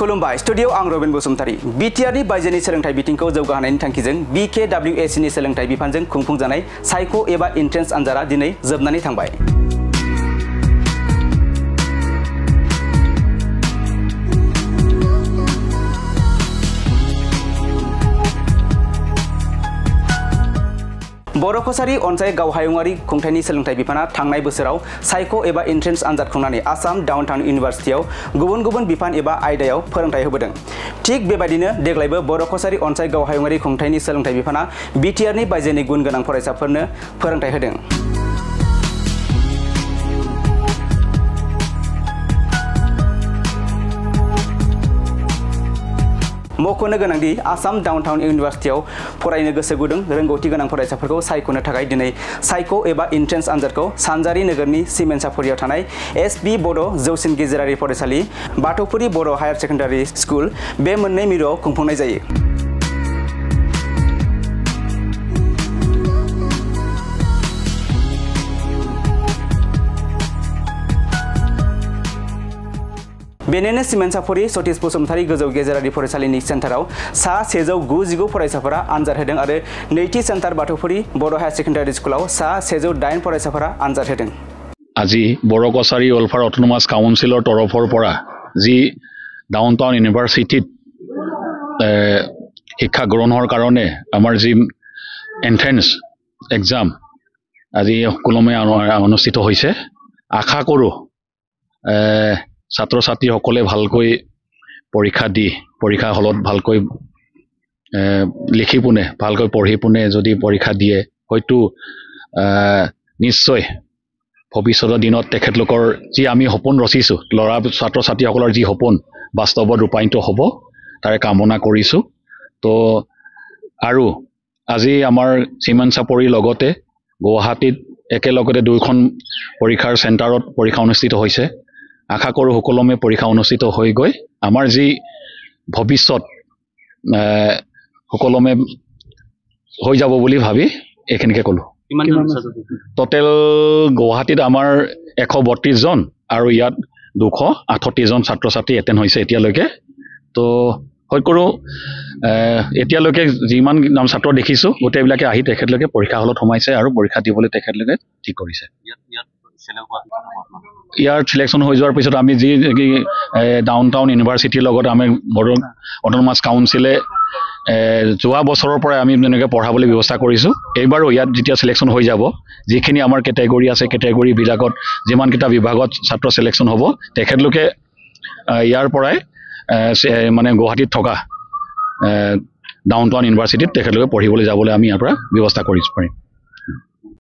खुलुमबाय स्टुडियो आं Robin Basumatary BTR नि बायजोनि सोलोंथाइ बिथिंखौ जौगाहोनायनि थांखिजों BKWAC नि सोलोंथाइ बिफानजों खुंफुंजानाय साइक' एबा एन्ट्रेन्स आनजादा दिनै जोबनानै थांबाय। बर' कसारी अनसाय गावहायुंआरि खुंथायनि सोलोंथाइ बिफाना थांनाय बोसोराव साइक' एबा एन्ट्रेन्स आनजाद खुंनानै आसाम डाउनटाउन इउनिभार्सिटियाव गुबुन गुबुन बिफान एबा आयदायाव फोरोंथाय होबोदों। थिग बेबायदिनो देग्लायबो बर' कसारी अनसाय गावहायुंआरि खुंथायनि सोलोंथाइ बिफाना बिटिआर नि बायजोनि गुन गोनां फरायसाफोरनो फोरोंथाय होदों। मख'नो गोनांदि आसाम डाउनटाउन इउनिभार्सिटियाव फरायनो गोसो गुदुं रोंगौथि गोनां फरायसाफोरखौ सायख'नो थाखाय दिनै साइक' एबा एन्ट्रेन्स आनजादखौ सानजारि नोगोरनि सिमेन्साफुरियाव थानाय एसबि बड' जौसिन गेजेरारि फरायसालि बाथौफुरि बर' हायार सेकेन्डारि स्कुल बे मोननै मिरुआव खुंफुंनाय जायो। बेनिनो सिमेन्साफुरि सतीश बसुमतारी गोजौ गेजेरारि फरायसालिनि सेन्टाराव सा 199 फरायसाफोरा आनजाद होदों आरो नैथि सेन्टार बाथौफुरि बर' हायार सेकेन्डारि स्कुलाव सा 108 फरायसाफोरा आनजाद होदों। আজি बर' कसारी वेलफेयार अट'नमास काउन्सिলৰ তৰফৰ পৰা যি ডাউনটাউন ইউনিভাৰ্চিটিত শিক্ষা গ্ৰহণৰ কাৰণে আমাৰ যি এন্ট্ৰেন্স এক্সাম আজি সকলোমে অনুষ্ঠিত হৈছে। আশা কৰোঁ ছাত্ৰ ছাত্ৰীসকলে ভালকৈ পৰীক্ষা দি পৰীক্ষা হলত ভালকৈ লিখি পুনে ভালকৈ পঢ়ি পুনে যদি পৰীক্ষা দিয়ে হয়তো নিশ্চয় ভৱিষ্যতৰ দিনত তেখেতলোকৰ যি আমি সপোন ৰচিছোঁ ল'ৰা ছাত্ৰ ছাত্ৰীসকলৰ যি সপোন বাস্তৱত ৰূপায়িত হ'ব তাৰে কামনা কৰিছোঁ। তো আৰু আজি আমাৰ চিমেন্সাপুৰীৰ লগতে গুৱাহাটীত একেলগতে দুইখন পৰীক্ষাৰ চেণ্টাৰত পৰীক্ষা অনুষ্ঠিত হৈছে। আশা কৰোঁ সকলোমে পৰীক্ষা অনুষ্ঠিত হৈ গৈ আমাৰ যি ভৱিষ্যত সকলোমে হৈ যাব বুলি ভাবি এইখিনিকে ক'লোঁ। টোটেল গুৱাহাটীত আমাৰ 132 জন আৰু ইয়াত 268 জন ছাত্ৰ ছাত্ৰী এটেণ্ড হৈছে এতিয়ালৈকে। তো হয় কৰোঁ এতিয়ালৈকে যিমান নাম ছাত্ৰ দেখিছোঁ গোটেইবিলাকে আহি তেখেতলোকে পৰীক্ষা হলত সোমাইছে আৰু পৰীক্ষা দিবলৈ তেখেতলোকে ঠিক কৰিছে। ইয়াৰ সিলেকশ্যন হৈ যোৱাৰ পিছত আমি যি ডাউনটাউন ইউনিভাৰ্চিটিৰ লগত আমি বড়ো অট'নমাছ কাউন্সিলে যোৱা বছৰৰ পৰা আমি তেনেকৈ পঢ়াবলৈ ব্যৱস্থা কৰিছোঁ। এইবাৰো ইয়াত যেতিয়া সিলেকশ্যন হৈ যাব যিখিনি আমাৰ কেটেগৰী আছে কেটেগৰীবিলাকত যিমানকেইটা বিভাগত ছাত্ৰ সিলেকশ্যন হ'ব তেখেতলোকে ইয়াৰ পৰাই মানে গুৱাহাটীত থকা ডাউনটাউন ইউনিভাৰ্চিটিত তেখেতলোকে পঢ়িবলৈ যাবলৈ আমি ইয়াৰ পৰা ব্যৱস্থা কৰিব পাৰিম।